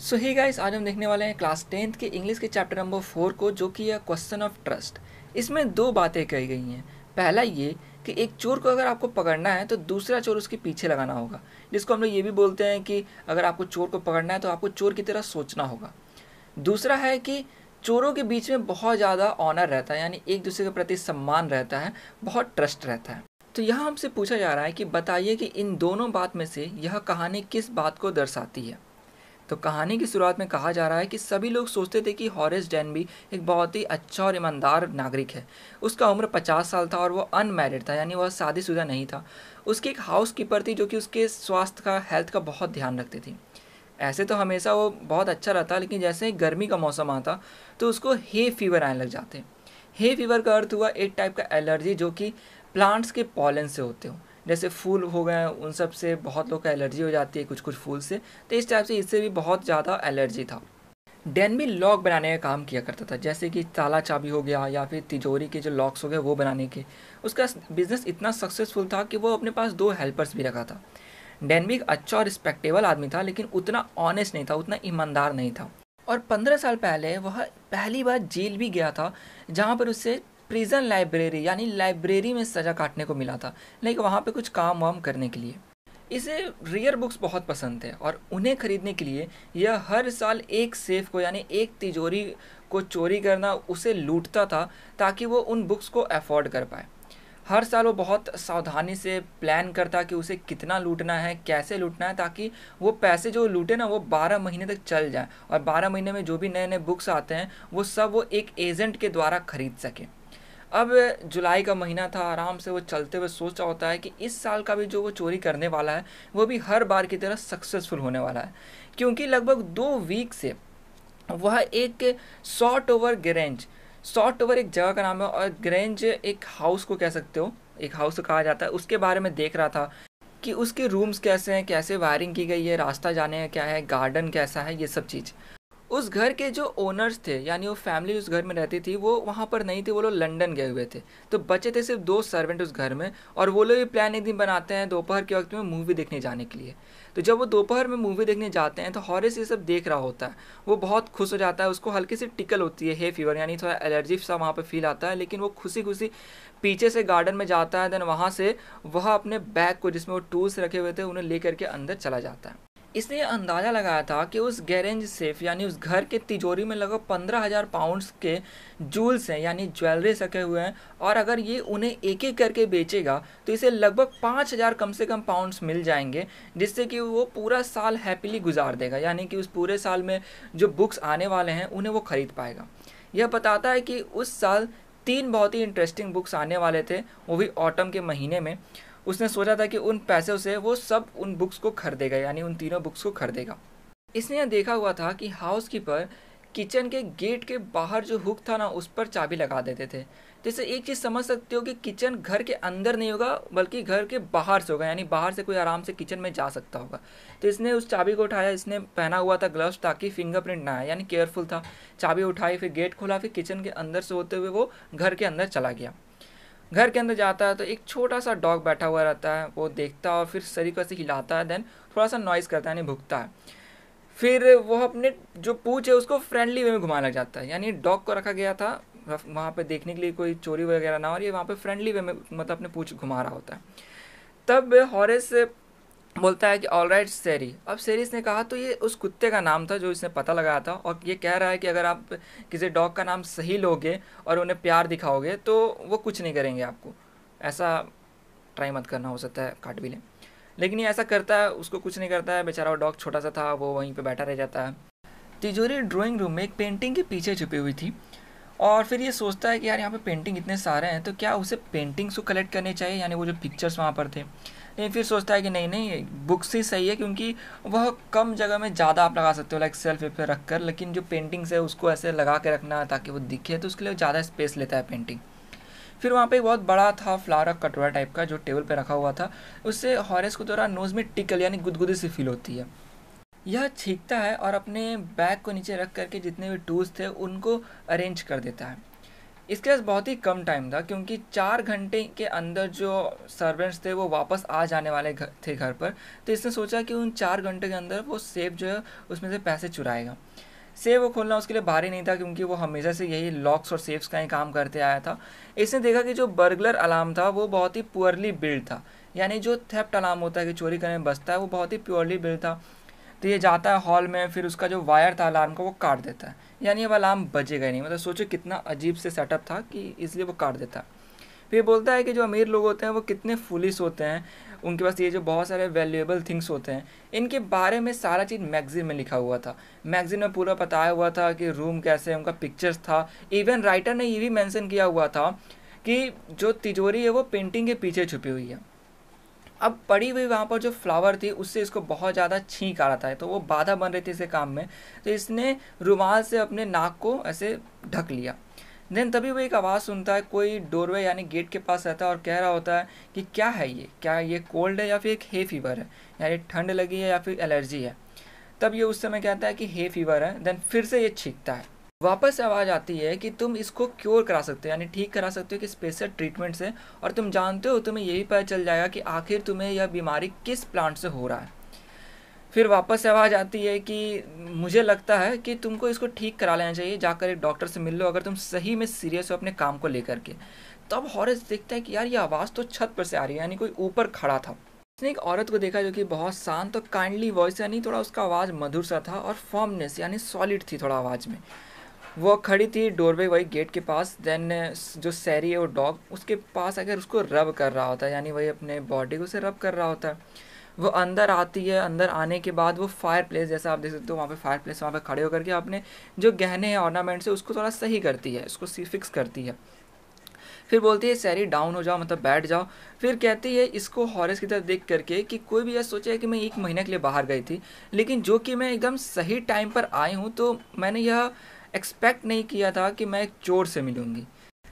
सो hey guys, आज हम देखने वाले हैं क्लास 10th के इंग्लिश के चैप्टर नंबर 4 को, जो कि है क्वेश्चन ऑफ ट्रस्ट। इसमें दो बातें कही गई हैं। पहला ये कि एक चोर को अगर आपको पकड़ना है तो दूसरा चोर उसके पीछे लगाना होगा, जिसको हम लोग ये भी बोलते हैं कि अगर आपको चोर को पकड़ना है तो आपको चोर की तरह सोचना होगा। दूसरा है कि चोरों के बीच में बहुत ज़्यादा ऑनर रहता है, यानी एक दूसरे के प्रति सम्मान रहता है, बहुत ट्रस्ट रहता है। तो यहाँ हमसे पूछा जा रहा है कि बताइए कि इन दोनों बात में से यह कहानी किस बात को दर्शाती है। तो कहानी की शुरुआत में कहा जा रहा है कि सभी लोग सोचते थे कि हॉरेस डेनबी एक बहुत ही अच्छा और ईमानदार नागरिक है। उसका उम्र 50 साल था और वो अनमैरिड था, यानी वह शादीशुदा नहीं था। उसकी एक हाउस कीपर थी जो कि उसके स्वास्थ्य का, हेल्थ का बहुत ध्यान रखती थी। ऐसे तो हमेशा वो बहुत अच्छा रहता, लेकिन जैसे ही गर्मी का मौसम आता तो उसको हे फीवर आने लग जाते। हे फीवर का अर्थ हुआ एक टाइप का एलर्जी जो कि प्लांट्स के पॉलन से होते हो। जैसे फूल हो गए, उन सब से बहुत लोग का एलर्जी हो जाती है, कुछ कुछ फूल से। तो इस टाइप से इससे भी बहुत ज़्यादा एलर्जी था। डेनबी लॉक बनाने का काम किया करता था, जैसे कि ताला चाबी हो गया या फिर तिजोरी के जो लॉक्स हो गए वो बनाने के। उसका बिजनेस इतना सक्सेसफुल था कि वो अपने पास 2 हेल्पर्स भी रखा था। डेनबी एक अच्छा और रिस्पेक्टेबल आदमी था, लेकिन उतना ऑनेस्ट नहीं था, उतना ईमानदार नहीं था। और 15 साल पहले वह पहली बार जेल भी गया था, जहाँ पर उसे प्रिजन लाइब्रेरी यानी लाइब्रेरी में सज़ा काटने को मिला था, लेकिन वहाँ पे कुछ काम वाम करने के लिए। इसे रेयर बुक्स बहुत पसंद थे और उन्हें खरीदने के लिए यह हर साल एक सेफ को, यानी एक तिजोरी को चोरी करना, उसे लूटता था ताकि वो उन बुक्स को अफोर्ड कर पाए। हर साल वो बहुत सावधानी से प्लान करता कि उसे कितना लूटना है, कैसे लूटना है, ताकि वो पैसे जो लूटे ना वो 12 महीने तक चल जाए और 12 महीने में जो भी नए नए बुक्स आते हैं वो सब वो एक एजेंट के द्वारा खरीद सके। अब जुलाई का महीना था, आराम से वो चलते हुए सोच रहा होता है कि इस साल का भी जो वो चोरी करने वाला है वो भी हर बार की तरह सक्सेसफुल होने वाला है, क्योंकि लगभग 2 वीक से वह एक sort over grange, sort over एक जगह का नाम है और ग्रेंज एक हाउस को कह सकते हो, एक हाउस को कहा जाता है, उसके बारे में देख रहा था कि उसके रूम्स कैसे हैं, कैसे वायरिंग की गई है, रास्ता जाने का क्या है, गार्डन कैसा है, ये सब चीज़। उस घर के जो ओनर्स थे, यानी वो फैमिली उस घर में रहती थी, वो वहाँ पर नहीं थी, वो लोग लंदन गए हुए थे। तो बचे थे सिर्फ 2 सर्वेंट उस घर में, और वो लोग भी प्लान एक दिन बनाते हैं दोपहर के वक्त में मूवी देखने जाने के लिए। तो जब वो दोपहर में मूवी देखने जाते हैं तो हॉरेस ये सब देख रहा होता है। वो बहुत खुश हो जाता है, उसको हल्की सी टिकल होती है, हे फीवर, यानी थोड़ा एलर्जी सा वहाँ पर फील आता है, लेकिन वो खुशी खुशी पीछे से गार्डन में जाता है। देन वहाँ से वह अपने बैग को, जिसमें वो टूल्स रखे हुए थे, उन्हें लेकर के अंदर चला जाता है। इसने अंदाज़ा लगाया था कि उस गैरेज सेफ, यानी उस घर के तिजोरी में लगभग 15,000 पाउंड्स के जूल्स हैं, यानी ज्वेलरीज रखे हुए हैं, और अगर ये उन्हें एक एक करके बेचेगा तो इसे लगभग 5,000 कम से कम पाउंड्स मिल जाएंगे, जिससे कि वो पूरा साल हैप्पीली गुजार देगा, यानी कि उस पूरे साल में जो बुक्स आने वाले हैं उन्हें वो खरीद पाएगा। यह बताता है कि उस साल 3 बहुत ही इंटरेस्टिंग बुक्स आने वाले थे, वो भी ऑटम के महीने में। उसने सोचा था कि उन पैसों से वो सब उन बुक्स को खरीदेगा, यानी उन तीनों बुक्स को खरीदेगा। इसने यह देखा हुआ था कि हाउस कीपर किचन के गेट के बाहर जो हुक था ना, उस पर चाबी लगा देते थे। तो इससे एक चीज़ समझ सकते हो कि किचन घर के अंदर नहीं होगा, बल्कि घर के बाहर से होगा, यानी बाहर से कोई आराम से किचन में जा सकता होगा। तो इसने उस चाबी को उठाया, इसने पहना हुआ था ग्लव्स ताकि फिंगरप्रिंट ना आए, यानी केयरफुल था। चाबी उठाई, फिर गेट खोला, फिर किचन के अंदर से होते हुए वो घर के अंदर चला गया। घर के अंदर जाता है तो एक छोटा सा डॉग बैठा हुआ रहता है, वो देखता है और फिर शरीर को ऐसे हिलाता है, देन थोड़ा सा नॉइज़ करता है, यानी भुगता है। फिर वो अपने जो पूंछ है उसको फ्रेंडली वे में घुमाने लग जाता है, यानी डॉग को रखा गया था वहाँ पे देखने के लिए कोई चोरी वगैरह ना हो, और ये वहाँ पे फ्रेंडली वे में मतलब अपने पूंछ घुमा रहा होता है। तब हॉरेस बोलता है कि ऑल राइट सेरी। अब सेरिस ने कहा, तो ये उस कुत्ते का नाम था जो इसने पता लगाया था, और ये कह रहा है कि अगर आप किसी डॉग का नाम सही लोगे और उन्हें प्यार दिखाओगे तो वो कुछ नहीं करेंगे आपको। ऐसा ट्राई मत करना, हो सकता है काट भी लें। लेकिन ये ऐसा करता है, उसको कुछ नहीं करता है, बेचारा वो डॉग छोटा सा था, वो वहीं पे बैठा रह जाता है। तिजोरी ड्राइंग रूम में एक पेंटिंग के पीछे छुपी हुई थी, और फिर ये सोचता है कि यार यहाँ पे पेंटिंग इतने सारे हैं तो क्या उसे पेंटिंग्स को कलेक्ट करने चाहिए, यानी वो जो पिक्चर्स वहाँ पर थे। लेकिन फिर सोचता है कि नहीं नहीं, बुक्स ही सही है, क्योंकि वह कम जगह में ज़्यादा आप लगा सकते हो, लाइक सेल्फ पे रख कर, लेकिन जो पेंटिंग्स है उसको ऐसे लगा के रखना ताकि वो दिखे, तो उसके लिए ज़्यादा स्पेस लेता है पेंटिंग। फिर वहाँ पे एक बहुत बड़ा था फ्लावर कटोरा टाइप का जो टेबल पे रखा हुआ था, उससे हॉरेस को थोड़ा नोज़ में टिकल, यानी गुदगुदी सी फील होती है। यह छींकता है और अपने बैग को नीचे रख करके जितने भी टूल्स थे उनको अरेंज कर देता है। इसके पास बहुत ही कम टाइम था, क्योंकि 4 घंटे के अंदर जो सर्वेंट्स थे वो वापस आ जाने वाले थे घर पर। तो इसने सोचा कि उन 4 घंटे के अंदर वो सेफ जो है उसमें से पैसे चुराएगा। सेफ वो खोलना उसके लिए भारी नहीं था, क्योंकि वो हमेशा से यही लॉक्स और सेफ्स का ही काम करते आया था। इसने देखा कि जो बर्गलर अलार्म था वो बहुत ही पुअरली बिल्ड था, यानी जो थेफ्ट अलार्म होता है कि चोरी करने में बजता है, वो बहुत ही प्योरली बिल्ड था। तो ये जाता है हॉल में, फिर उसका जो वायर था अलार्म का वो काट देता है, यानी अब अलार्म बजेगा ही नहीं। मतलब सोचो कितना अजीब से सेटअप था कि इसलिए वो काट देता है। फिर बोलता है कि जो अमीर लोग होते हैं वो कितने फुलिश होते हैं, उनके पास ये जो बहुत सारे वैल्यूएबल थिंग्स होते हैं, इनके बारे में सारा चीज़ मैगजीन में लिखा हुआ था। मैगजीन में पूरा बताया हुआ था कि रूम कैसे है, उनका पिक्चर्स था। इवन राइटर ने ये भी मेंशन किया हुआ था कि जो तिजोरी है वो पेंटिंग के पीछे छुपी हुई है। अब पड़ी हुई वहाँ पर जो फ्लावर थी उससे इसको बहुत ज़्यादा छींक आ रहा था, तो वो बाधा बन रही थी इसके काम में। तो इसने रुमाल से अपने नाक को ऐसे ढक लिया। देन तभी वो एक आवाज़ सुनता है, कोई डोरवे यानी गेट के पास रहता है और कह रहा होता है कि क्या है ये, क्या ये कोल्ड है या फिर एक हे फीवर है, यानी ठंड लगी है या फिर एलर्जी है। तब ये उस समय कहता है कि हे फीवर है। देन फिर से ये छींकता है। वापस से आवाज़ आती है कि तुम इसको क्योर करा सकते हो, यानी ठीक करा सकते हो कि स्पेशल ट्रीटमेंट से, और तुम जानते हो तुम्हें यही पता चल जाएगा कि आखिर तुम्हें यह बीमारी किस प्लांट से हो रहा है। फिर वापस से आवाज़ आती है कि मुझे लगता है कि तुमको इसको ठीक करा लेना चाहिए, जाकर एक डॉक्टर से मिल लो अगर तुम सही में सीरियस हो अपने काम को लेकर के। तब हॉरेस देखता है कि यार ये आवाज़ तो छत पर से आ रही है, यानी कोई ऊपर खड़ा था। उसने एक औरत को देखा जो कि बहुत शांत और काइंडली वॉइस, यानी थोड़ा उसका आवाज़ मधुर सा था, और फॉर्मनेस यानी सॉलिड थी थोड़ा आवाज़ में। वो खड़ी थी डोरवे वही गेट के पास। देन जो सैरी है वो डॉग उसके पास अगर उसको रब कर रहा होता है, यानी वही अपने बॉडी को उसे रब कर रहा होता है। वो अंदर आती है। अंदर आने के बाद वो फायर प्लेस, जैसा आप देख सकते हो वहाँ पे फायर प्लेस, वहाँ पे खड़े होकर के अपने जो गहने हैं ऑर्नामेंट्स है उसको थोड़ा सही करती है, उसको फिक्स करती है। फिर बोलती है सैरी डाउन हो जाओ, मतलब बैठ जाओ। फिर कहती है इसको हॉरेस की तरफ देख करके कि कोई भी यह सोचे कि मैं 1 महीने के लिए बाहर गई थी, लेकिन जो कि मैं एकदम सही टाइम पर आई हूँ, तो मैंने यह एक्सपेक्ट नहीं किया था कि मैं एक चोर से मिलूंगी।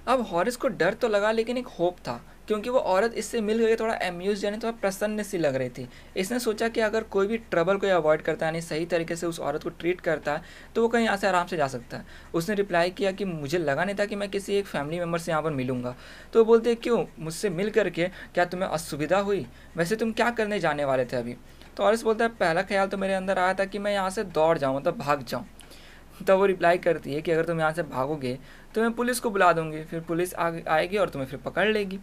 अब हॉरिस को डर तो लगा, लेकिन एक होप था, क्योंकि वो औरत इससे मिल गई थोड़ा एम्यूज, यानी थोड़ा प्रसन्न सी लग रही थी। इसने सोचा कि अगर कोई भी ट्रबल को अवॉइड करता है, यानी सही तरीके से उस औरत को ट्रीट करता है, तो वो कहीं यहाँ से आराम से जा सकता है। उसने रिप्लाई किया कि मुझे लगा नहीं था कि मैं किसी एक फैमिली मेम्बर से यहाँ पर मिलूंगा। तो वो बोलते क्यों, मुझसे मिल करके क्या तुम्हें असुविधा हुई, वैसे तुम क्या करने जाने वाले थे अभी। तो हॉरिस बोलता है पहला ख्याल तो मेरे अंदर आया था कि मैं यहाँ से दौड़ जाऊँ, मतलब भाग जाऊँ। तब वो रिप्लाई करती है कि अगर तुम यहाँ से भागोगे तो मैं पुलिस को बुला दूंगी, फिर पुलिस आएगी और तुम्हें फिर पकड़ लेगी।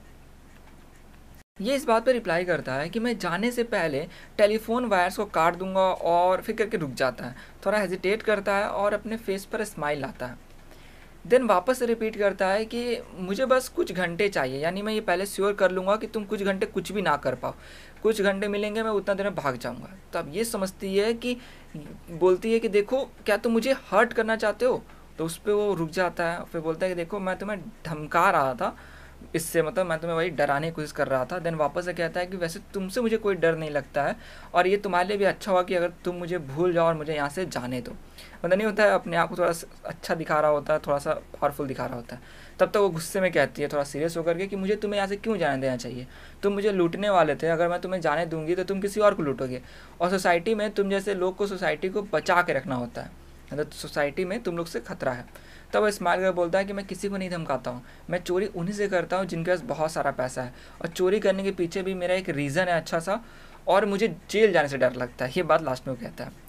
ये इस बात पर रिप्लाई करता है कि मैं जाने से पहले टेलीफोन वायर्स को काट दूंगा, और फिर करके रुक जाता है, थोड़ा हेजिटेट करता है और अपने फेस पर स्माइल लाता है। देन वापस से रिपीट करता है कि मुझे बस कुछ घंटे चाहिए, यानी मैं ये पहले श्योर कर लूँगा कि तुम कुछ घंटे कुछ भी ना कर पाओ, कुछ घंटे मिलेंगे, मैं उतना देर में भाग जाऊँगा। तब ये समझती है कि बोलती है कि देखो क्या तुम मुझे हर्ट करना चाहते हो। तो उस पर वो रुक जाता है। फिर बोलता है कि देखो मैं तुम्हें धमका रहा था इससे, मतलब मैं तुम्हें वही डराने की कोशिश कर रहा था। देन वापस से कहता है कि वैसे तुमसे मुझे कोई डर नहीं लगता है, और ये तुम्हारे लिए भी अच्छा होगा कि अगर तुम मुझे भूल जाओ और मुझे यहाँ से जाने दो। पता नहीं होता है अपने आप को थोड़ा अच्छा दिखा रहा होता है, थोड़ा सा पावरफुल दिखा रहा होता है। तब तक वो गुस्से में कहती है थोड़ा सीरियस होकर के कि मुझे तुम्हें यहाँ से क्यों जाने देना चाहिए, तुम मुझे लूटने वाले थे, अगर मैं तुम्हें जाने दूंगी तो तुम किसी और को लूटोगे, और सोसाइटी में तुम जैसे लोग को सोसाइटी को बचा के रखना होता है, मतलब सोसाइटी में तुम लोग से खतरा है। तब स्माइल कर बोलता है कि मैं किसी को नहीं धमकाता हूँ, मैं चोरी उन्हीं से करता हूँ जिनके पास बहुत सारा पैसा है, और चोरी करने के पीछे भी मेरा एक रीज़न है अच्छा सा, और मुझे जेल जाने से डर लगता है। ये बात लास्ट में वो कहता है।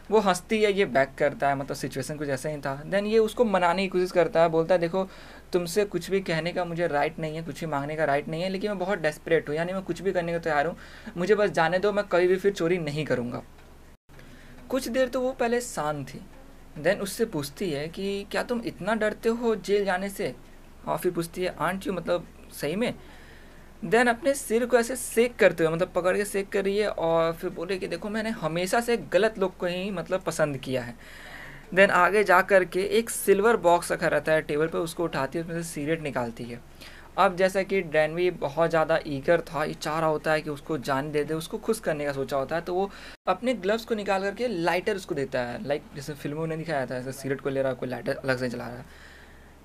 वो हंसती है, ये बैक करता है, मतलब सिचुएशन कुछ ऐसा ही था। देन ये उसको मनाने की कोशिश करता है, बोलता है देखो तुमसे कुछ भी कहने का मुझे राइट नहीं है, कुछ भी मांगने का राइट नहीं है, लेकिन मैं बहुत डेस्परेट हूँ, यानी मैं कुछ भी करने को तैयार हूँ, मुझे बस जाने दो, मैं कभी भी फिर चोरी नहीं करूँगा। कुछ देर तो वो पहले शांत थी। देन उससे पूछती है कि क्या तुम इतना डरते हो जेल जाने से। और फिर पूछती है आंट यू, मतलब सही में। देन अपने सिर को ऐसे सेक करते हुए, मतलब पकड़ के सेक कर रही है, और फिर बोले कि देखो मैंने हमेशा से गलत लोग को ही मतलब पसंद किया है। देन आगे जा कर के एक सिल्वर बॉक्स रखा रहता है टेबल पर, उसको उठाती है, उसमें से सिगरेट निकालती है। अब जैसा कि डैनवी बहुत ज़्यादा ईगर था, ये चाह रहा होता है कि उसको जान दे दे, उसको खुश करने का सोचा होता है, तो वो अपने ग्लव्स को निकाल करके लाइटर उसको देता है, लाइक जैसे फिल्मों में दिखाया था, ऐसे सिगरेट को ले रहा है, कोई लाइटर अलग से जला रहा है।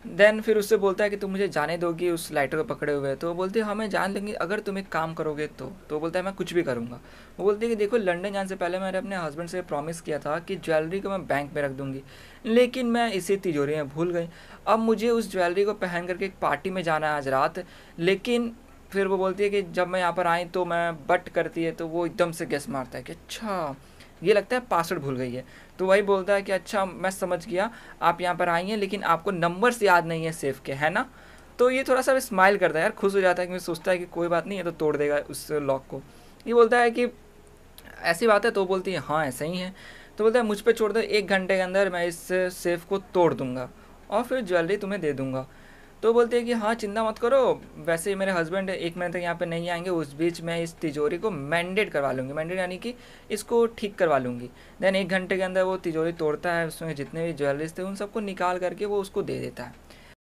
देन फिर उससे बोलता है कि तुम मुझे जाने दोगी उस लाइटर को पकड़े हुए। तो वो बोलती है हाँ मैं जान लूँगी अगर तुम एक काम करोगे तो वो बोलता है मैं कुछ भी करूँगा। वो बोलती है कि देखो लंदन जाने से पहले मैंने अपने हस्बैंड से प्रॉमिस किया था कि ज्वेलरी को मैं बैंक में रख दूँगी, लेकिन मैं इसी तिजोरी में भूल गई। अब मुझे उस ज्वेलरी को पहन करके एक पार्टी में जाना है आज रात, लेकिन फिर वो बोलती है कि जब मैं यहाँ पर आई तो मैं बट करती है, तो वो एकदम से गेस मारता है कि अच्छा ये लगता है पासवर्ड भूल गई है। तो वही बोलता है कि अच्छा मैं समझ गया, आप यहाँ पर आई हैं लेकिन आपको नंबर्स याद नहीं है सेफ के, है ना। तो ये थोड़ा सा स्माइल करता है यार, खुश हो जाता है, क्योंकि सोचता है कि कोई बात नहीं है तो तोड़ देगा उस लॉक को। ये बोलता है कि ऐसी बात है, तो बोलती है हाँ ऐसा ही है। तो बोलता है मुझ पे छोड़ दो, 1 घंटे के अंदर मैं इस सेफ को तोड़ दूंगा और फिर ज्वेलरी तुम्हें दे दूंगा। तो बोलते हैं कि हाँ चिंता मत करो, वैसे ही मेरे हस्बैंड 1 महीने तक यहाँ पे नहीं आएंगे, उस बीच मैं इस तिजोरी को मैंडेट करवा लूँगी, मैंडेट यानी कि इसको ठीक करवा लूँगी। देन 1 घंटे के अंदर वो तिजोरी तोड़ता है, उसमें जितने भी ज्वेलरीज थे उन सबको निकाल करके वो उसको दे देता है।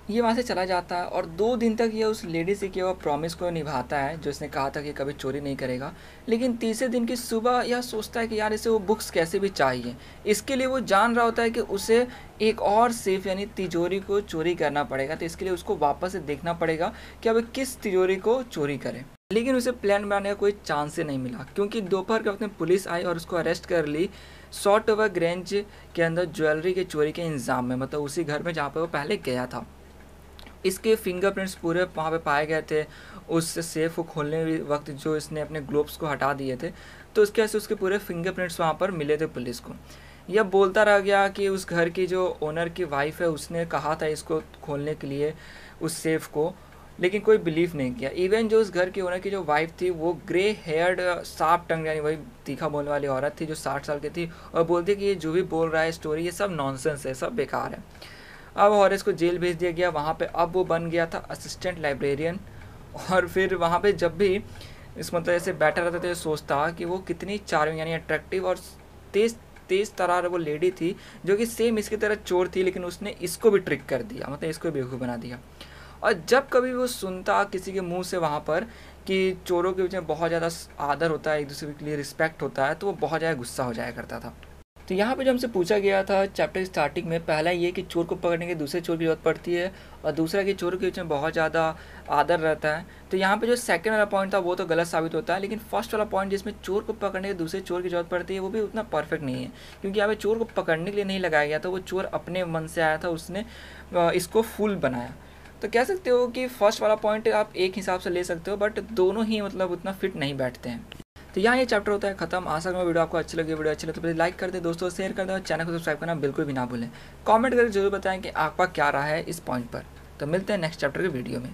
ये वहाँ से चला जाता है और 2 दिन तक ये उस लेडी से किया हुआ प्रॉमिस को निभाता है जो इसने कहा था कि कभी चोरी नहीं करेगा। लेकिन तीसरे दिन की सुबह यह सोचता है कि यार इसे वो बुक्स कैसे भी चाहिए। इसके लिए वो जान रहा होता है कि उसे एक और सेफ यानी तिजोरी को चोरी करना पड़ेगा, तो इसके लिए उसको वापस से देखना पड़ेगा कि अब किस तिजोरी को चोरी करे। लेकिन उसे प्लान बनाने का कोई चांस ही नहीं मिला, क्योंकि दोपहर के वक्त में पुलिस आई और उसको अरेस्ट कर ली सॉल्ट ओवर ग्रेंज के अंदर ज्वेलरी के चोरी के इंजाम में, मतलब उसी घर में जहाँ पर वो पहले गया था। इसके फिंगरप्रिंट्स पूरे वहाँ पे पाए गए थे उस सेफ को खोलने वक्त, जो इसने अपने ग्लोव्स को हटा दिए थे, तो उसके वजह से उसके पूरे फिंगरप्रिंट्स वहाँ पर मिले थे पुलिस को। यह बोलता रह गया कि उस घर की जो ओनर की वाइफ है उसने कहा था इसको खोलने के लिए उस सेफ को, लेकिन कोई बिलीव नहीं किया। इवन जो उस घर की ओनर की जो वाइफ थी वो ग्रे हेयर्ड शार्प टंग यानी वही तीखा बोलने वाली औरत थी जो 60 साल की थी, और बोलती कि ये जो भी बोल रहा है स्टोरी ये सब नॉनसेंस है, सब बेकार है। अब हॉरेस को जेल भेज दिया गया, वहाँ पे अब वो बन गया था असिस्टेंट लाइब्रेरियन। और फिर वहाँ पे जब भी इस मतलब ऐसे बैठा रहता था, सोचता कि वो कितनी चार्मिंग यानी अट्रैक्टिव और तेज तेज तरार वो लेडी थी, जो कि सेम इसकी तरह चोर थी, लेकिन उसने इसको भी ट्रिक कर दिया, मतलब इसको भी बेवकूफ़ बना दिया। और जब कभी वो सुनता किसी के मुंह से वहाँ पर कि चोरों के बीच में बहुत ज़्यादा आदर होता है, एक दूसरे के लिए रिस्पेक्ट होता है, तो वो बहुत ज़्यादा गुस्सा हो जाया करता था। तो यहाँ पे जो हमसे पूछा गया था चैप्टर स्टार्टिंग में, पहला ये कि चोर को पकड़ने के दूसरे चोर की जरूरत पड़ती है, और दूसरा कि चोरों के बीच में बहुत ज़्यादा आदर रहता है। तो यहाँ पे जो सेकंड वाला पॉइंट था वो तो गलत साबित होता है, लेकिन फर्स्ट वाला पॉइंट जिसमें चोर को पकड़ने के दूसरे चोर की जरूरत पड़ती है वो भी उतना परफेक्ट नहीं है, क्योंकि यहाँ पे चोर को पकड़ने के लिए नहीं लगाया गया था, वो चोर अपने मन से आया था, उसने इसको फूल बनाया। तो कह सकते हो कि फर्स्ट वाला पॉइंट आप एक हिसाब से ले सकते हो, बट दोनों ही मतलब उतना फिट नहीं बैठते हैं। तो यहाँ ये चैप्टर होता है खत्म। आशा करूँगा वीडियो आपको अच्छी लगी, वीडियो अच्छी लगे तो प्लीज़ लाइक कर दे, दोस्तों शेयर कर दे, और चैनल को सब्सक्राइब करना बिल्कुल भी ना भूलें। कमेंट करके जरूर बताएं कि आपका क्या रहा है इस पॉइंट पर। तो मिलते हैं नेक्स्ट चैप्टर के वीडियो में।